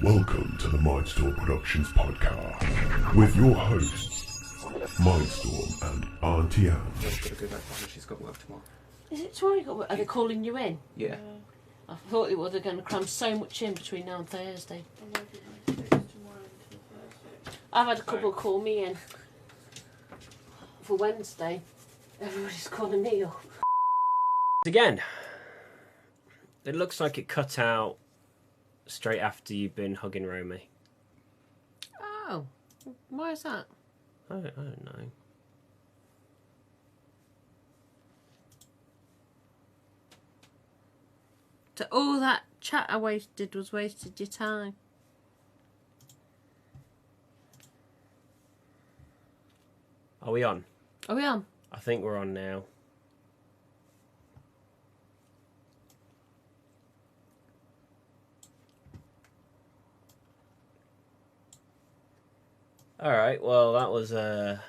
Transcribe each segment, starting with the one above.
Welcome to the Mindstorm Productions podcast with your hosts, Mindstorm and Auntie Ange. I've got to go back down. She's got work tomorrow. Is it tomorrow you got work? Are they calling you in? Yeah. I thought they were going to cram so much in between now and Thursday. I've had a couple call me in for Wednesday. Everybody's calling me up. Again, it looks like it cut out straight after you've been hugging Romy. Oh, why is that? I don't know. So all that chat I wasted was wasted your time. Are we on? Are we on? I think we're on now. Alright, well that was a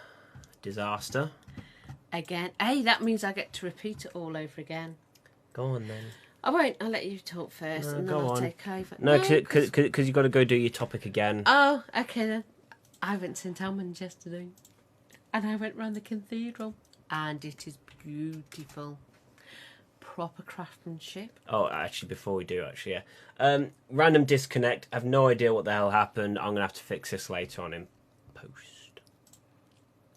disaster. Again. Hey, that means I get to repeat it all over again. Go on then. I won't. I'll let you talk first and then go I'll on. take over. No, because you've got to go do your topic again. Oh, okay then. I went to St Albans yesterday and I went round the cathedral and it is beautiful. Proper craftsmanship. Oh, actually, before we do, yeah. Random disconnect. I have no idea what the hell happened. I'm going to have to fix this later on in post.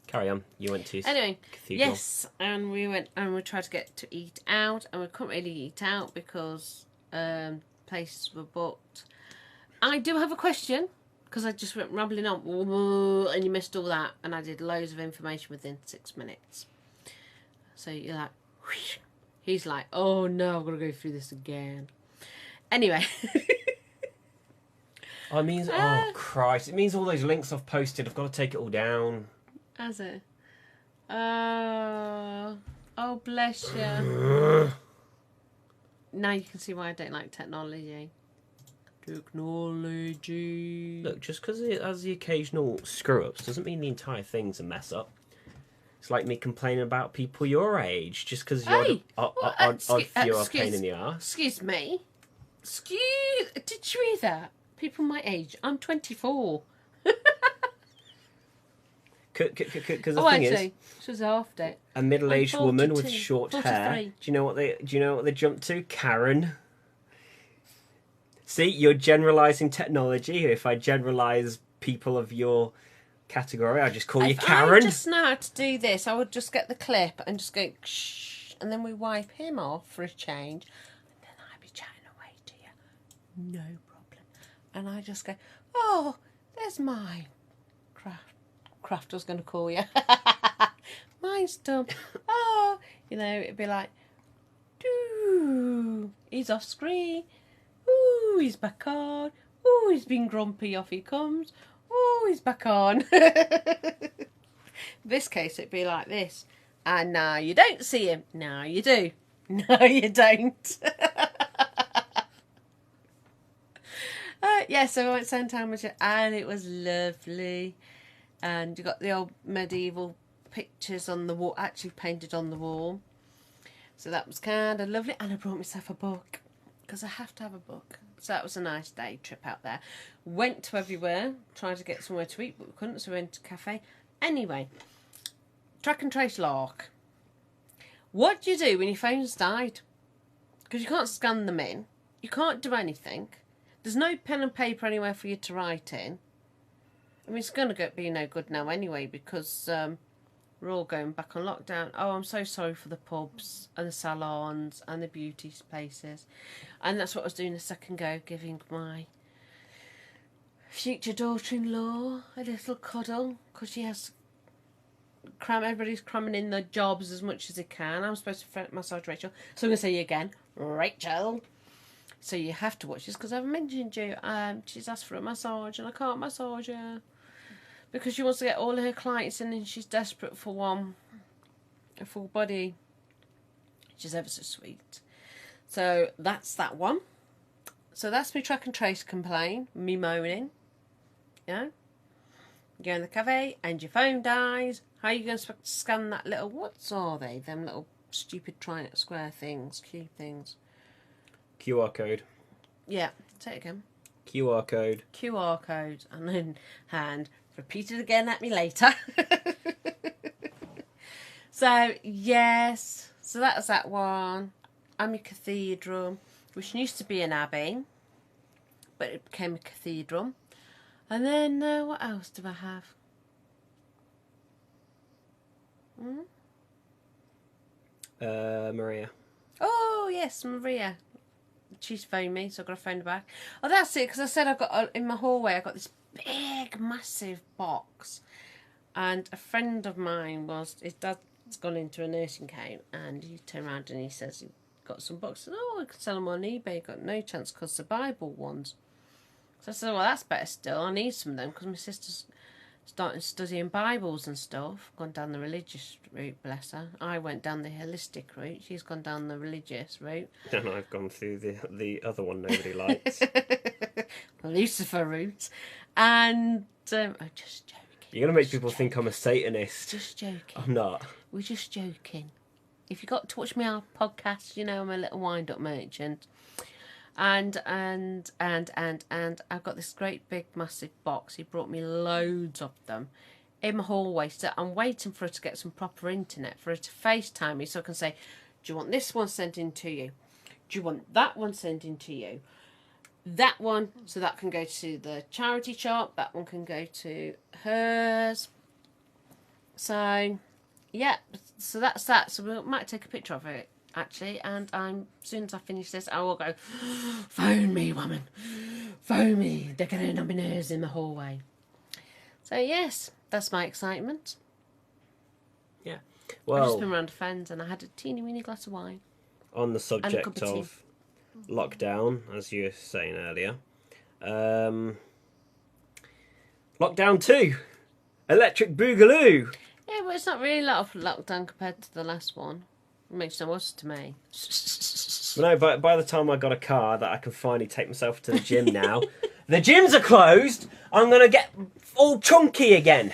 Carry on. You went to Anyway, cathedral. yes, and we went and we tried to get to eat out and we couldn't really eat out because places were booked. I do have a question because I just went rambling on and you missed all that and I did loads of information within 6 minutes. So you're like, whoosh. He's like, oh no, I've got to go through this again. Anyway. Oh, it means, oh Christ, it means all those links I've posted, I've got to take it all down. Has it? Oh, bless you. Now you can see why I don't like technology. Technology. Look, just because it has the occasional screw-ups doesn't mean the entire thing's a mess up. It's like me complaining about people your age, just because you're Hey, odd few are a pain in the arse. Excuse me. Did you hear that? People my age. I'm 24. Because the thing is, she was half it. a middle-aged woman with 42, short hair. 43. Do you know what they jump to? Karen. See, you're generalising technology. If I generalise people of your category, I just call you Karen. I just know how to do this. I would just get the clip and just go shh, and then we wipe him off for a change, and then I'd be chatting away to you, no problem. And I just go, oh, there's my craft. I was going to call you Mindstorm. Oh, it'd be like, doo, he's off screen. Ooh, he's back on. Ooh, he's been grumpy. Off he comes. Oh, he's back on. This case, it'd be like this. And now you don't see him. Now you do. No, you don't. Yeah, so I went to St Albans and it was lovely. And you got the old medieval pictures on the wall, actually painted on the wall. So that was kind of lovely. And I brought myself a book because I have to have a book. So that was a nice day trip out there. Went to everywhere, tried to get somewhere to eat, but we couldn't, so we went to a cafe. Anyway, track and trace lark. What do you do when your phone's died? Because you can't scan them in. You can't do anything. There's no pen and paper anywhere for you to write in. I mean, it's going to be no good now anyway because we're all going back on lockdown. Oh, I'm so sorry for the pubs and the salons and the beauty places. And that's what I was doing a second ago, giving my future daughter-in-law a little cuddle because she has everybody's cramming in their jobs as much as they can. I'm supposed to massage Rachel. So I'm going to say you again, Rachel. So you have to watch this because I've mentioned you. She's asked for a massage and I can't massage her because she wants to get all of her clients in and she's desperate for one, a full body. She's ever so sweet. So that's that one. So that's me track and trace complain, me moaning. Yeah. You go in the cafe and your phone dies. How are you going to scan that little, what are they? Them little stupid triangle square things, cube things. QR code. Yeah, say it again. QR code. QR code and in hand. Repeat it again at me later. So, yes. So that's that one. I'm a cathedral, which used to be an abbey, but it became a cathedral. And then, what else do I have? Maria. Oh, yes, Maria. She's phoned me, so I've got to phone her back. Oh, that's it, because I said I've got, in my hallway, I've got this big, massive box. And a friend of mine his dad's gone into a nursing home, and he turned around and he says he got some boxes. Oh, I could sell them on eBay. Got no chance because the Bible ones. So I said, well, that's better still. I need some of them because my sister's starting studying Bibles and stuff. Gone down the religious route, bless her. I went down the holistic route. She's gone down the religious route. And I've gone through the other one nobody likes. Lucifer route. And I'm just joking. You're going to make people think I'm a Satanist. Just joking. I'm not. We're just joking. If you got to watch my podcast, you know I'm a little wind-up merchant. And I've got this great big massive box. He brought me loads of them in my hallway. So I'm waiting for her to get some proper internet, for her to FaceTime me so I can say, do you want this one sent in to you? Do you want that one sent in to you? That one, so that can go to the charity shop. That one can go to hers. So, yeah. So that's that. So we might take a picture of it, actually. And as soon as I finish this, I will go, phone me, woman. Phone me. They're getting on my nerves in the hallway. So, yes, that's my excitement. Yeah. I've Well, just been around friends and I had a teeny weeny glass of wine. on the And a cup subject of tea. of lockdown, as you were saying earlier, Lockdown 2, Electric Boogaloo. Yeah, but it's not really a lot of lockdown compared to the last one. It makes no odds to me. Well, no, by the time I got a car that I can finally take myself to the gym now, the gyms are closed. I'm going to get all chunky again.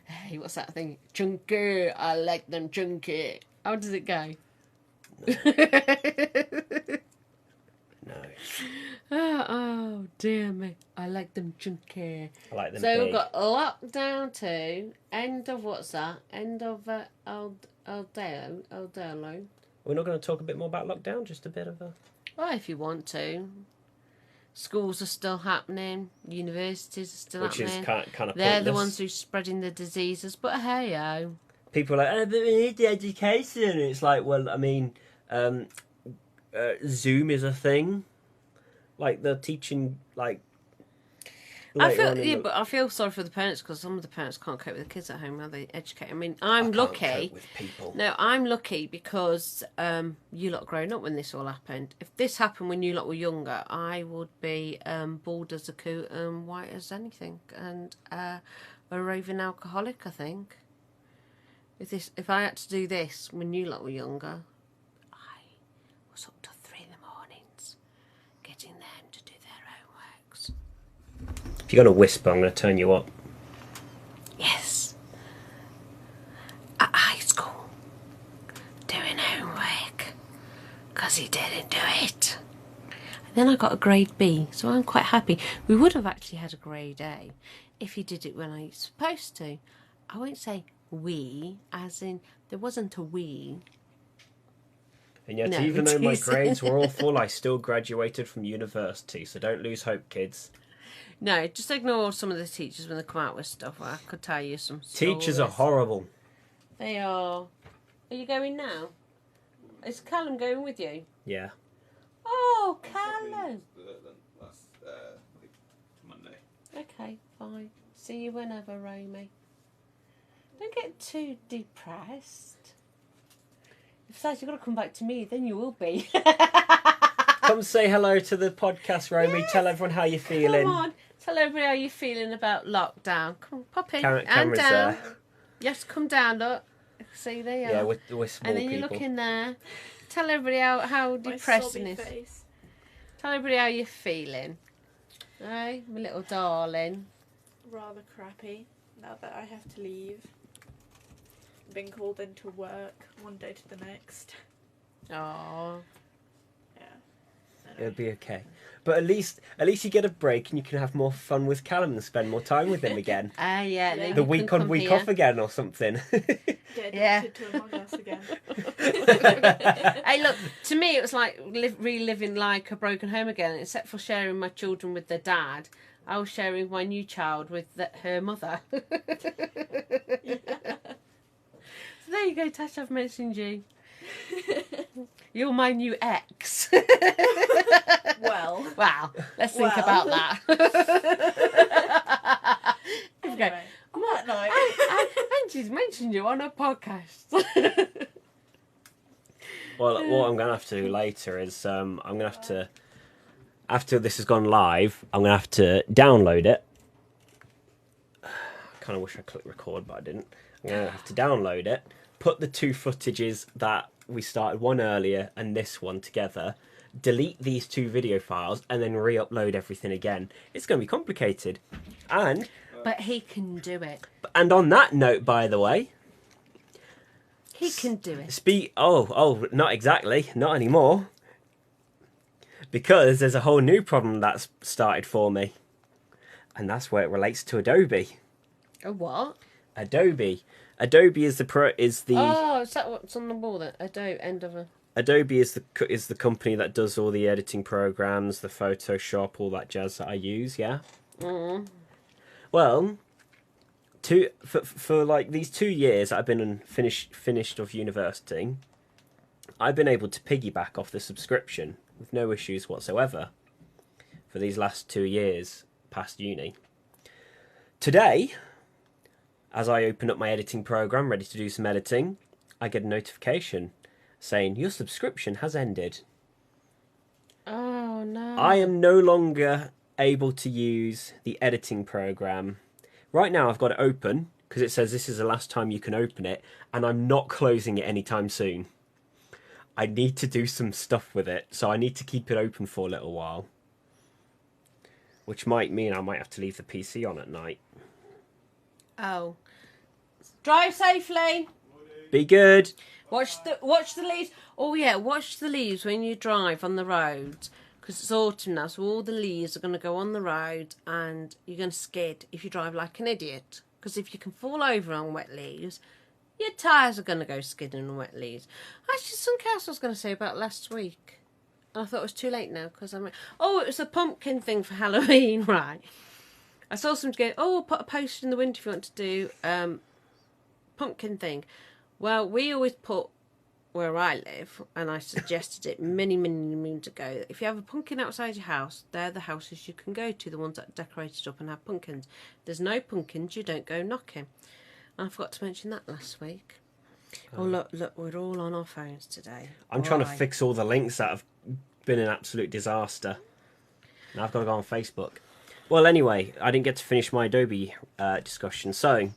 Hey, what's that thing? Chunky. I like them chunky. How does it go? No. Oh, dear me. I like them chunky. I like them So big. we've got lockdown 2. End of what's that? End of Aldelo. We're not going to talk a bit more about lockdown, just a bit of a... Well, if you want to. Schools are still happening. Universities are still Which happening. is kind of pointless. They're the ones who are spreading the diseases. But hey-o. People are like, oh, but we need the education. It's like, well, I mean, Zoom is a thing. Like, they're teaching, like... But I feel sorry for the parents because some of the parents can't cope with the kids at home. How they educate? I mean, I'm lucky. With people. No, I'm lucky because you lot grown up when this all happened. If this happened when you lot were younger, I would be bald as a coot and white as anything, and a raving alcoholic, I think. If I had to do this when you lot were younger, I was up till 3 a.m, getting them to do their homeworks. If you're going to whisper, I'm going to turn you up. Yes. At high school. Doing homework. Because he didn't do it. And then I got a grade B, so I'm quite happy. We would have actually had a grade A if he did it when I was supposed to. I won't say we, as in there wasn't a we. And yet, No, even though my it is. grades were awful, I still graduated from university. So don't lose hope, kids. No, just ignore some of the teachers when they come out with stuff. I could tell you some Teachers are stories. horrible. They are. Are you going now? Is Callum going with you? Yeah. Oh, Callum. Last Monday. Okay, fine. See you whenever, Romy. Don't get too depressed. Besides, you've got to come back to me, then you will be. Come say hello to the podcast, Romy. Yes. Tell everyone how you're feeling. Come on. Tell everybody how you're feeling about lockdown. Come on, pop in. And Camera's down. there. Yes, come down, look. See, there you Yeah, are. we're small And then you people. look in there. Tell everybody how depressing it is. Tell everybody how you're feeling. Hey, my little darling. Rather crappy now that I have to leave. Been called into work one day to the next. Oh. Yeah. It'll be okay. But at least you get a break and you can have more fun with Callum and spend more time with him again. Yeah. Then The you week can on, come week here. off again or something. Get Yeah. addicted to a podcast again. Hey, look, to me it was like reliving like a broken home again, except for sharing my children with their dad. I was sharing my new child with her mother. So there you go, Tash, I've mentioned you. You're my new ex. Well. Wow, let's think Well. about that. Anyway, on that note. Angie's mentioned you on a podcast. Well, what I'm going to have to do later is I'm going to have to, after this has gone live, I'm going to have to download it. I kind of wish I clicked record, but I didn't. I'm going to have to download it, put the two footages that we started, one earlier and this one together, delete these two video files, and then re-upload everything again. It's going to be complicated. But he can do it. And on that note, by the way, He can do it. not exactly, not anymore. Because there's a whole new problem that's started for me. And that's where it relates to Adobe. A what? Adobe is the Oh, is that what's on the wall? That end of a. Adobe is the company that does all the editing programs, the Photoshop, all that jazz that I use, yeah? Mm. Well, for like these 2 years I've been finished off university, I've been able to piggyback off the subscription with no issues whatsoever for these last 2 years past uni. Today, as I open up my editing program, ready to do some editing, I get a notification saying your subscription has ended. Oh no. I am no longer able to use the editing program. Right now I've got it open because it says this is the last time you can open it, and I'm not closing it anytime soon. I need to do some stuff with it, so I need to keep it open for a little while. Which might mean I might have to leave the PC on at night. Oh. Drive safely. Be good. Watch the leaves. Oh yeah, watch the leaves when you drive on the road, because it's autumn now, so all the leaves are going to go on the road, and you're going to skid if you drive like an idiot. Because if you can fall over on wet leaves, your tyres are going to go skidding on wet leaves. Actually, something else I was going to say about last week. I thought it was too late now because it was a pumpkin thing for Halloween, right? I saw somebody go, put a post in the window if you want to do pumpkin thing. Well, we always put where I live, and I suggested it many, many moons ago. If you have a pumpkin outside your house, they're the houses you can go to, the ones that are decorated up and have pumpkins. If there's no pumpkins, you don't go knocking. And I forgot to mention that last week. Oh, look, we're all on our phones today. I'm trying to fix all the links that have been an absolute disaster. Now I've got to go on Facebook. Well, anyway, I didn't get to finish my Adobe discussion. So,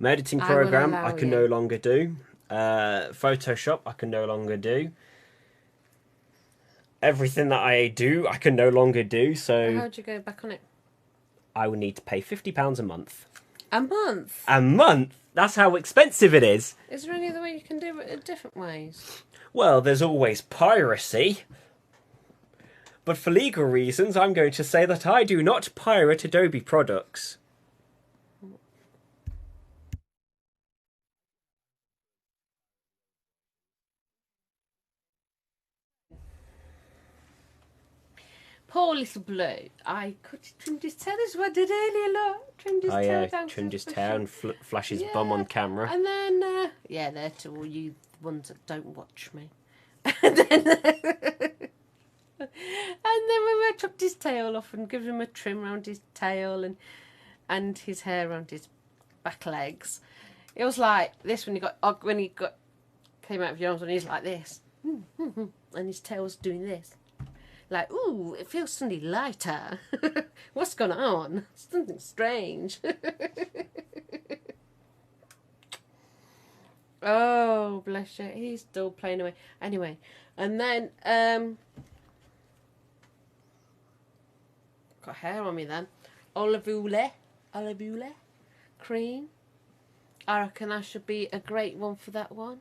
my editing program I can no longer do. Photoshop I can no longer do. Everything that I do I can no longer do. So how'd you go back on it? I would need to pay £50 a month. A month? A month? That's how expensive it is. Is there any other way you can do it in different ways? Well, there's always piracy. But for legal reasons, I'm going to say that I do not pirate Adobe products. Poor little Blue. I could trimmed his tail. This is what I did earlier, look. Trimmed his tail down. Trimmed his tail and flash his bum on camera. And then, there to all you ones that don't watch me. And then when I chopped his tail off and gave him a trim around his tail and his hair around his back legs, it was like this when he came out of your arms, and he's like this, and his tail's doing this. Like, ooh, it feels suddenly lighter. What's going on? Something strange. Oh, bless you. He's still playing away. Anyway, and then, got hair on me then. Olive oil cream. I reckon I should be a great one for that one.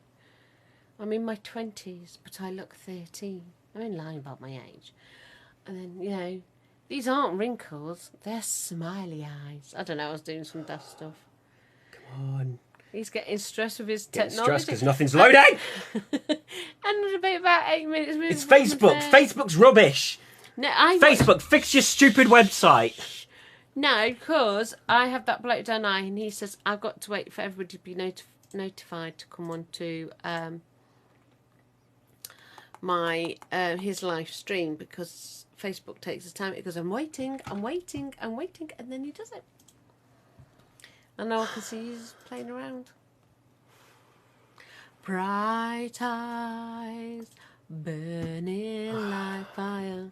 I'm in my 20s, but I look 13. I'm only lying about my age. And then, you know, these aren't wrinkles, they're smiley eyes. I don't know, I was doing some daft stuff. Come on. He's getting stressed with his Getting technology. stressed because nothing's loading. And about 8 minutes. It's Facebook. Facebook's rubbish. No, Facebook, fix your stupid website. No, because I have that bloke down eye, and he says I've got to wait for everybody to be notified to come on to my his live stream, because Facebook takes his time. It goes, I'm waiting, and then he does it. And now I can see he's playing around. Bright eyes burning like fire.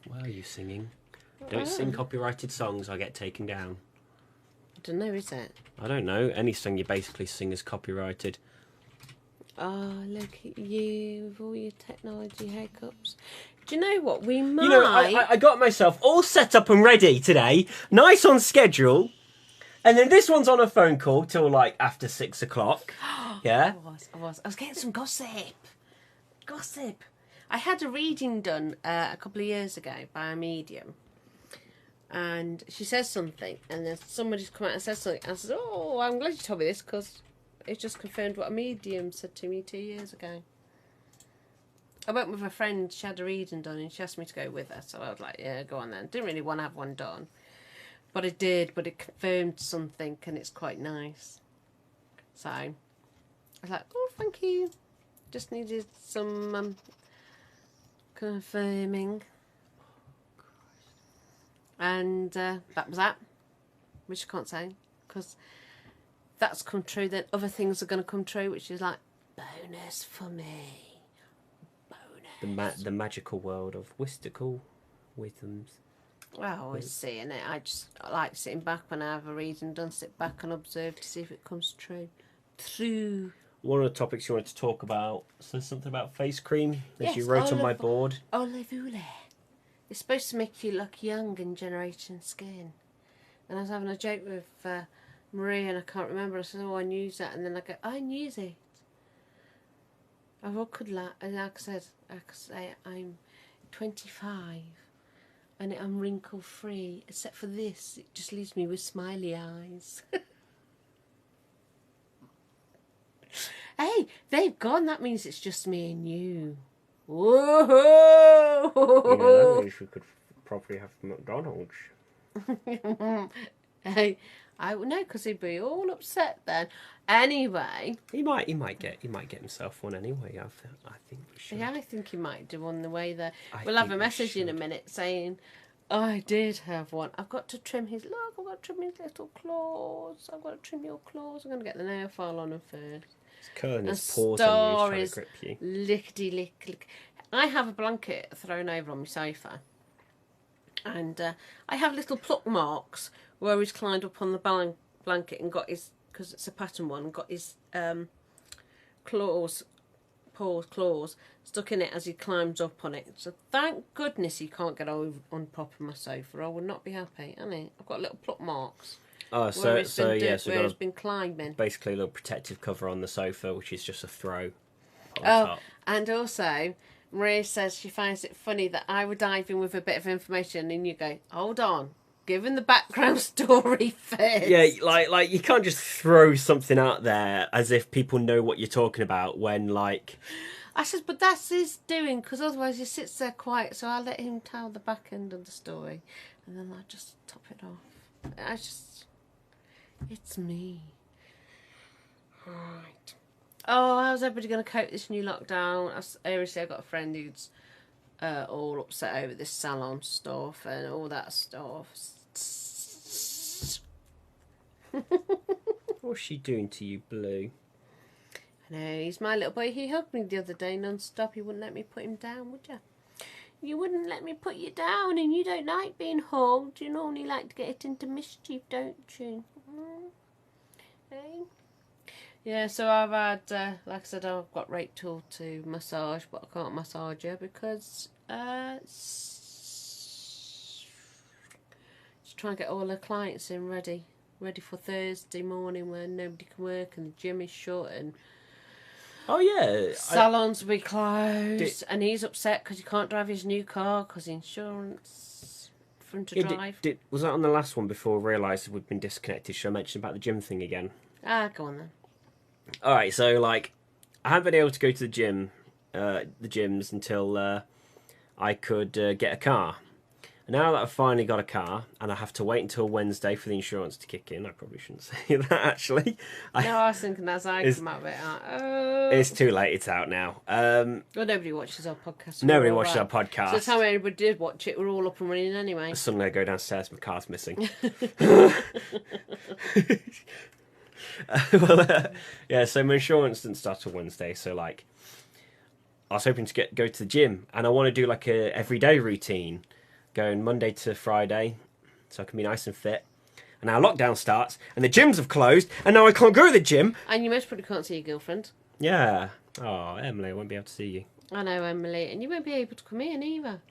Why are you singing? Don't sing copyrighted songs, I get taken down. I don't know, is it? I don't know. Any song you basically sing is copyrighted. Oh, look at you with all your technology hiccups. Do you know what? We might... You know, I got myself all set up and ready today. Nice on schedule. And then this one's on a phone call till like after 6 o'clock. Yeah? I was getting some gossip. I had a reading done a couple of years ago by a medium. And she says something, and then somebody's come out and says something. And I said, oh, I'm glad you told me this, because it just confirmed what a medium said to me 2 years ago. I went with a friend, she had a reading done, and she asked me to go with her. So I was like, yeah, go on then. Didn't really want to have one done. But I did, but it confirmed something, and it's quite nice. So I was like, oh, thank you. Just needed some confirming. And that was that, which I can't say, because that's come true. Then other things are going to come true, which is like, bonus for me. Bonus. The magical world of whistical wisdoms. Well, I always seeing it. I like sitting back when I have a reading done, sit back and observe to see if it comes true. One of the topics you wanted to talk about, so something about face cream that Yes, you wrote on my board. Olive oil. It's supposed to make you look young and generation skin. And I was having a joke with Marie, and I can't remember. I said, oh, I use that. And then I go, I use it. I could and like I could say I'm 25 and I'm wrinkle free, except for this. It just leaves me with smiley eyes. Hey, they've gone. That means it's just me and you. Whoa! You know, that means we could probably have McDonald's. Hey, I no, because he'd be all upset then. Anyway, He might get himself one anyway. I think we should. yeah, I think he might do on the way there. I We'll have think a we message in a should. minute saying, I did have one. I've got to trim his look. I've got to trim his little claws. I've got to trim your claws. I'm going to get the nail file on him first. He's curling his The paws on you, star he's is trying to grip you. lickety lick. I have a blanket thrown over on my sofa, and I have little pluck marks where he's climbed up on the blanket and got his, because it's a pattern one, got his claws stuck in it as he climbs up on it. So thank goodness he can't get on top of my sofa. I would not be happy, honey. I've got little pluck marks. Oh, so Where we've got it's been climbing. basically a little protective cover on the sofa, which is just a throw on Oh, top. and also, Maria says she finds it funny that I would dive in with a bit of information and you go, hold on, give him the background story first. Yeah, like you can't just throw something out there as if people know what you're talking about when, like... I said, but that's his doing, because otherwise he sits there quiet, so I'll let him tell the back end of the story, and then I'll just top it off. It's me. Right. Oh, how's everybody going to cope this new lockdown? Seriously, I've got a friend who's all upset over this salon stuff and all that stuff. What's she doing to you, Blue? I know, he's my little boy. He hugged me the other day non-stop. You wouldn't let me put him down, would you? You wouldn't let me put you down, and you don't like being hugged. You normally like to get it into mischief, don't you? Hey? Yeah, so I've had, like I said, I've got Rachel to massage, but I can't massage her because she's trying to get all her clients in ready for Thursday morning when nobody can work and the gym is shut and Oh yeah. Salons will be closed, and he's upset because he can't drive his new car because insurance for him to drive. Was that on the last one before I realised we'd been disconnected? Should I mention about the gym thing again? Go on then. All right, so like, I haven't been able to go to the gyms until I could get a car. And now that I've finally got a car, and I have to wait until Wednesday for the insurance to kick in, I probably shouldn't say that actually. I was thinking as I come out of it, it's too late. It's out now. Well, nobody watches our podcast. So Nobody watches our podcast. So the time anybody did watch it, we're all up and running anyway. Suddenly I go downstairs, my car's missing. Yeah, so my insurance didn't start till Wednesday, so like, I was hoping to go to the gym, and I want to do like a everyday routine, going Monday to Friday, so I can be nice and fit. And now lockdown starts, and the gyms have closed, and now I can't go to the gym. And you most probably can't see your girlfriend. Yeah. Oh, Emily, I won't be able to see you. I know, Emily, and you won't be able to come in either.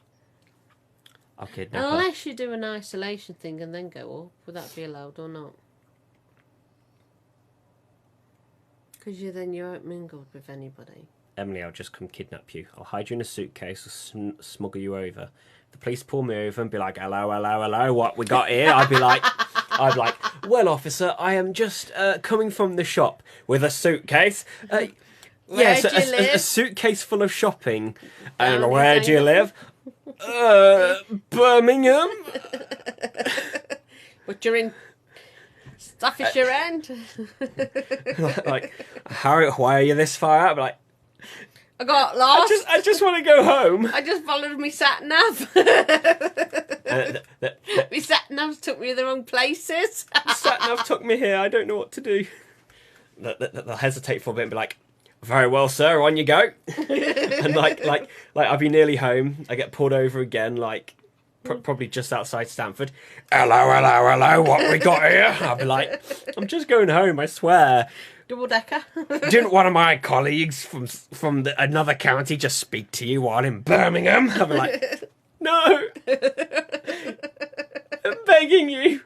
I'll kidnap her. Unless you do an isolation thing and then go up. Would that be allowed or not? Because you won't mingle with anybody. Emily, I'll just come kidnap you. I'll hide you in a suitcase or smuggle you over. The police pull me over and be like, hello, hello, hello, what we got here? I'd be like, well, officer, I am just coming from the shop with a suitcase. Yes, a suitcase full of shopping. And where do you live? Birmingham. But you're in Staffordshire End. Like, why are you this far out? Like, I got lost. I just want to go home. I just followed me sat nav. Me sat navs took me to the wrong places. Sat nav took me here. I don't know what to do. They'll hesitate for a bit and be like, very well, sir, on you go. And like I'll be nearly home. I get pulled over again, like probably just outside Stamford. Hello, hello, hello, what we got here? I'll be like, I'm just going home, I swear. Double decker. Didn't one of my colleagues from another county just speak to you while in Birmingham? I'll be like, no. I'm begging you.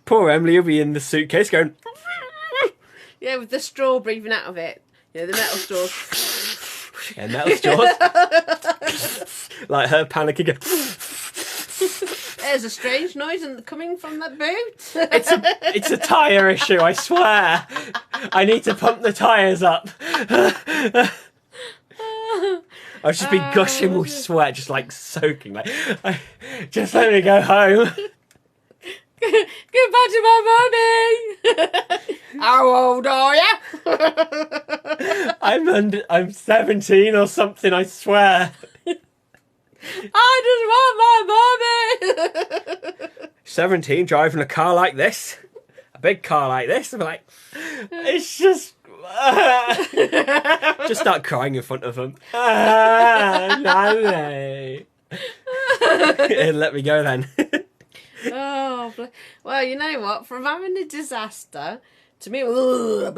Poor Emily will be in the suitcase going... Yeah, with the straw breathing out of it. Yeah, the metal straws. Yeah, metal straws. Like her panicking. There's a strange noise coming from that boot. It's a tyre issue, I swear. I need to pump the tyres up. I've just been gushing with sweat, just like soaking. Like, just let me go home. Goodbye to my mummy. How old are you? I'm 17 or something, I swear. I just want my mummy. 17, driving a car like this, a big car like this. I'm like, it's just just start crying in front of them. Nanny. Let me go then. Oh, well, you know what? From having a disaster to me, do it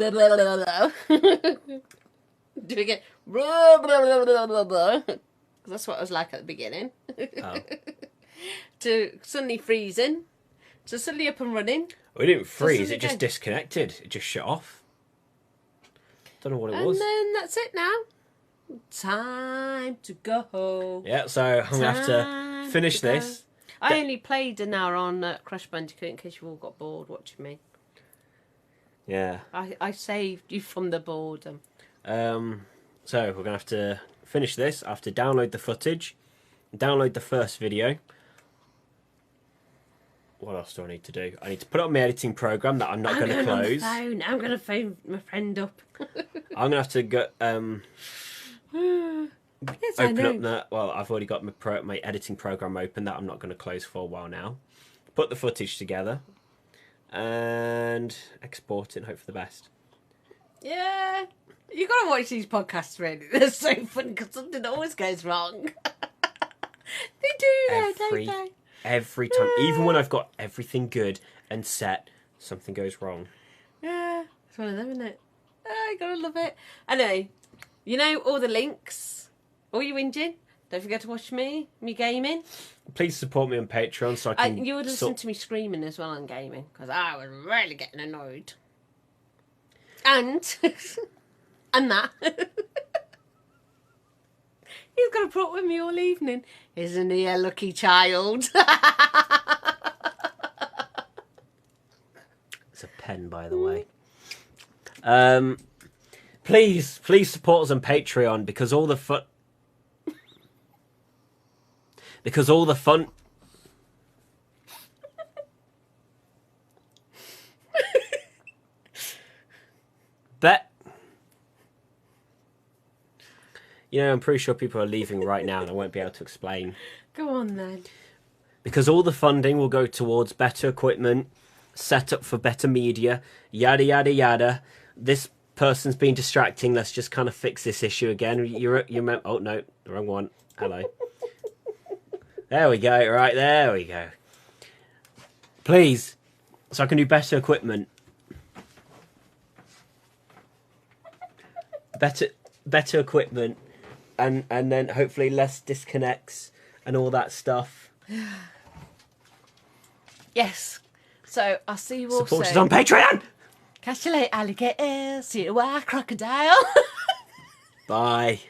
again. That's what I was like at the beginning. Oh. To suddenly freezing, to suddenly up and running. Well, it didn't freeze, So it just disconnected. It just shut off. Don't know what it was. And then that's it now. Time to go. Yeah, so I'm going to have to finish this. I only played an hour on Crash Bandicoot in case you all got bored watching me. Yeah. I saved you from the boredom. So we're going to have to finish this. I have to download the footage, download the first video. What else do I need to do? I need to put it on my editing program that I'm not going to close. I'm going to phone my friend up. I'm going to have to go... Yes, open up that. Well, I've already got my editing program open that I'm not going to close for a while now. Put the footage together and export it and hope for the best. Yeah. You got to watch these podcasts, really. They're so fun because something always goes wrong. They do, don't they? Every time. Even when I've got everything good and set, something goes wrong. Yeah. It's one of them, isn't it? I gotta love it. Anyway, you know all the links. All you whinging. Don't forget to watch me gaming. Please support me on Patreon so I can... You would listen to me screaming as well on gaming because I was really getting annoyed. And And that. He's going to put up with me all evening. Isn't he a lucky child? It's a pen, by the way. Please support us on Patreon because all the fun. Bet. You know, I'm pretty sure people are leaving right now and I won't be able to explain. Go on then. Because all the funding will go towards better equipment, set up for better media, yada, yada, yada. This person's been distracting. Let's just kind of fix this issue again. Oh, no, the wrong one. Hello. There we go. Right, there we go. Please, so I can do better equipment. Better equipment. And then hopefully less disconnects and all that stuff. Yes. So I'll see you all Support us soon. on Patreon! Catch you later, alligator. See you later, crocodile. Bye.